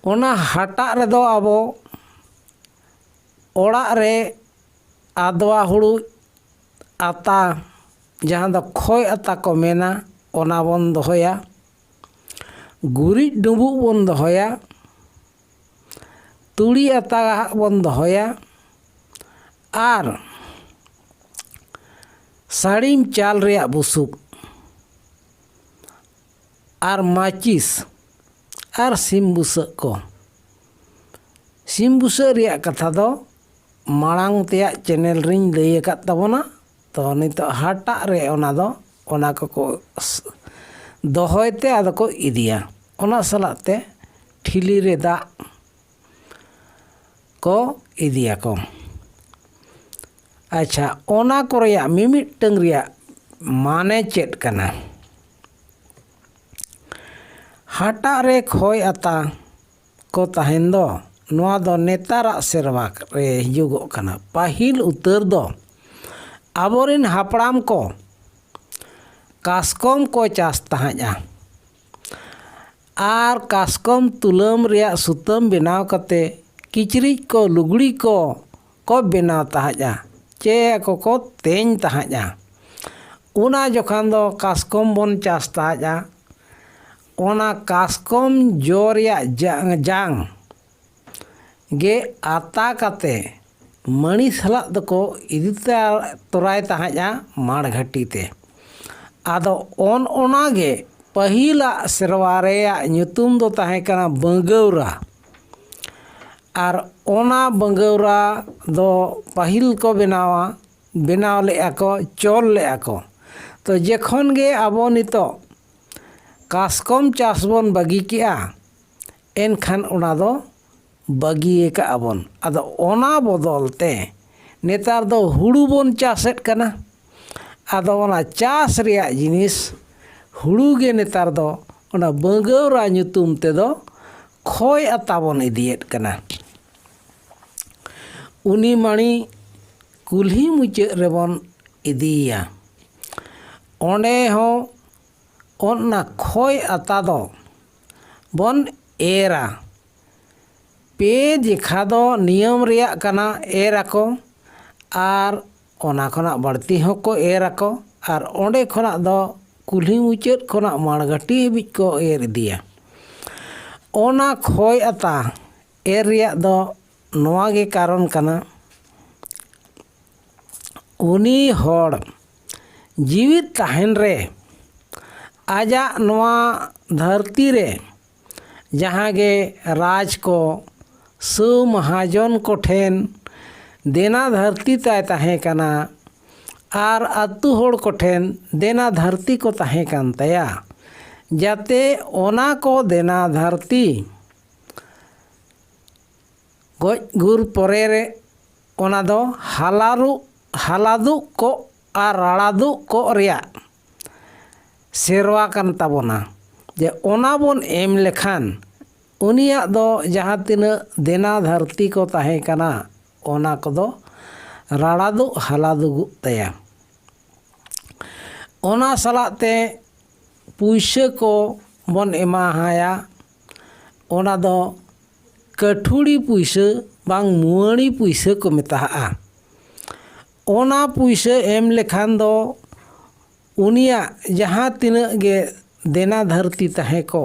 ओना हाटा रेदो आबो ओड़ा रे आदवा हुड़ू आता जहाँ दो खोय आता को मेना ओना बन दोहया, गुरी डुबू बन दोहया, तुड़ी आता बन दोहया आर साड़ीम चाल रेया बुसुक आर माचिस आर सिम बुसक को सिम बुसक रेया कथा दो मांग तेया चैनल रिंग लई अकाद ताबोना। तो नितो हाटा रे ओना दो ओना को दोहयते आदो को इदिया ओना सलाते ठिली रे दाग को इदिया को। अच्छा ओना को रेया मिमिटंग रेया माने चेद कना। हाटा रे खोय आता को तहेन दो नोआ दो नेतारा सेरवा रे हिजुगो कना। पाहिल उतर दो आबोरिन हापड़ाम को कास्कम को चास तहाजा आर कास्कम तुलम रेया सुतम बेनाव कते किचरिज को लुगड़ी को बेनाव तहाजा चे को तेñ तहाजा। उना जोखान दो कास्कम बन चास तहाजा ओना कास्कम जो रेया जांग गे आता कते मणि सलाद दको इदिते तोराय तहाजा माड़ घाटी ते। आदो ओना गे पहिला सेरवा रेया ᱧᱩᱛᱩᱢ दो ताहे कना बंगौरा आर ओना बंगौरा दो पहिल को बेनाव लेआ को चोल लेआ को। तो जेखन गे आबो नितो कास्कम चास बन बागी किया एनखान ओना दो बागिए का आबोन। आदो ओना बदलते नेतार दो हुड़ू बन चासेट कना। आदो ओना चास रेया जिनिस हुड़ू गे नेतार दो ओना बंगौरा ᱧᱩᱛᱩᱢ ते दो खोय आता बन इदियेत कना। उनी माणी कुल्ही मुचाद रेबन इदिया ओंडे हो ओना खोय आता दो बन एरा पे जेखा दो नियम रेया कना एरा को आर ओना खना बढ़ती हो को एरा को आर ओंडे खना दो कुल्ही मुचाद खना माड़घाटी बिच को एर इदिया। ओना खोय आता एर रेया दो नोआ गे कारण कना उनी होड़ जीवित तहन रे आजा नोआ धरती रे जहाँ गे राज को सु महाजन को ठेन देना धरती ताय ताहे कना आर अतु होड़ को ठेन देना धरती को ताहे कान तया जाते ओना को देना धरती गोज गुर परे रे ओना दो हालादु को आर राड़ादु को रेया सेरवा कान ताबोना। जे ओना बोन एम लेखान उनिया दो जहाँ तिना देना धरती को ताहे कना ओना को दो राड़ादु हालादु तया। ओना सलाते पुइसे को बन एमा हाया ओना दो कठुड़ी पुइसे बांग मुआणी पुइसे को मेताहा। ओना पुइसे एम लेखान दो उनिया जहाँ तिना गे देना धरती ताहे को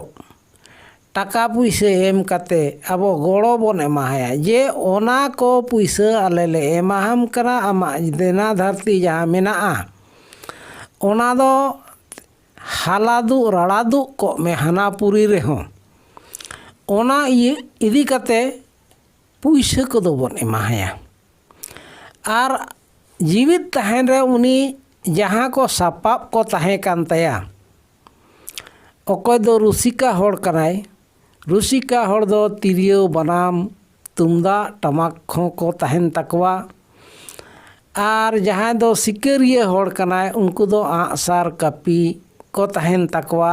टाका पुइसे एम काते आबो गोड़ो बन एमाहाया जे ओना को पुइसे आले ले एमाहाम कना आमा देना धरती जहाँ मेनाआ ओना दो हालादु राड़ादु को में हानापुरी रे हो ओना इदी काते पुइसे को दो बन एमाहाया। आर जीवित तहन रे उनी जहाँ को सापाब को ताहे कान तया अकोय दो रुसिका होड़ कनाय रुसिका होड़ दो तिरियो बनाम तुमदा टमाक को तहन तकवा आर जहाँ दो सिकरिया होड़ कनाय उनको दो आँसार कापी को तहन तकवा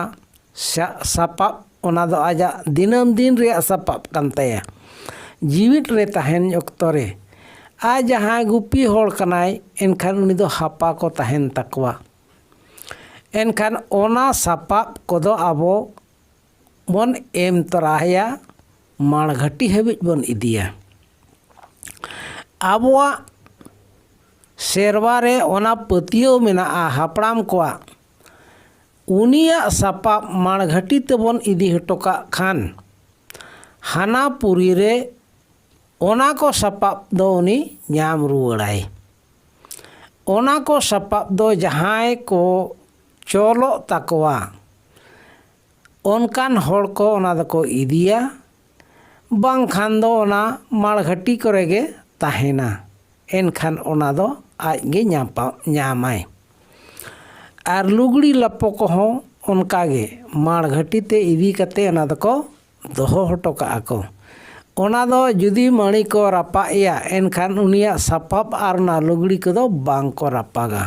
सापाब ओना दो आजा दिनम दिन रे सापाब कान तया जीवित रे तहन ऑक्तो रे आ जहाँ गुपी होड़ कनाय एनखान उनी दो हापा को तहन तकवा। एनखान ओना सापाब को दो आबो बन एम तराहया माणघाटी हाबिज बन इदिया। आबोआ सेरवा रे ओना पतियो मेनाआ हापड़ाम कोआ उनिया सापाब माणघाटी तेबन इदी हटो काग खान हाना पुरी रे ओना को सापाब दो उनी ᱧᱟᱢ रुवाड़ाय। ओना को सापाब दो जहां को चलो ताकवा ओनकान हर को ओना दको इदिया बांखान दो ओना माणघाटी करे गे ताहेना एनखान ओना दो आज गे ᱧᱟᱢᱟᱭ। आर लुगड़ी लपो को उनका गे माणघाटी ते इदी कते ओना दको दोहो हटो कागा को। ओना दो जुदी मणि को रापाया एनखान उनिया सापाब आर ना लुगड़ी को दो बांग को रापागा।